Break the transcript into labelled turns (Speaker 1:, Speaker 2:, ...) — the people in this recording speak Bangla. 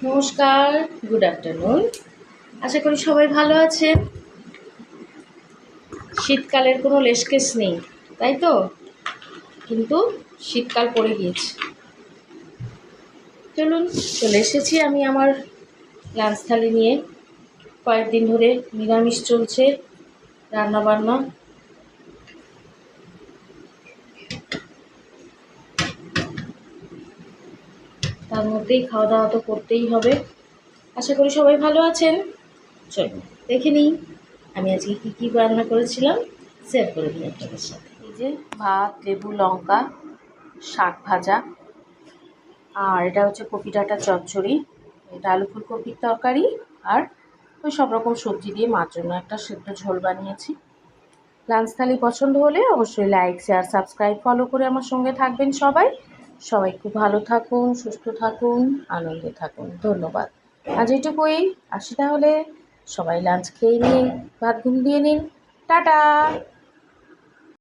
Speaker 1: নমস্কার, গুড আফটারনুন। আশা করি সবাই ভালো আছেন। শীতকালের কোনো লেশকেস নেই, তাই তো? কিন্তু শীতকাল পড়ে গিয়েছে। চলুন, চলে এসেছি আমি আমার লাঞ্চ থালি নিয়ে। কয়েকদিন ধরে নিরামিষ চলছে রান্নাবান্না। তার মধ্যেই খাওয়া দাওয়া তো করতেই হবে। আশা করি সবাই ভালো আছেন। চলুন দেখে নিই আমি আজকে কী রান্না করেছিলাম, শেয়ার করে দিই আপনাদের সাথে। এই যে ভাত, লেবু, লঙ্কা, শাক ভাজা, আর এটা হচ্ছে কপি ডাঁটা চচ্চড়ি, এটা আলু ফুলকপির তরকারি, আর ওই সব রকম সবজি দিয়ে মার জন্য একটা সেদ্ধ ঝোল বানিয়েছি। লাঞ্চ থালি পছন্দ হলে অবশ্যই লাইক, শেয়ার, সাবস্ক্রাইব, ফলো করে আমার সঙ্গে থাকবেন সবাই। সবাই খুব ভালো থাকুন, সুস্থ থাকুন, আনন্দে থাকুন। ধন্যবাদ। আজ এইটুকুই, আসি তাহলে। সবাই লাঞ্চ খেয়ে নিন, ভাত ঘুম দিয়ে নিন। টাটা।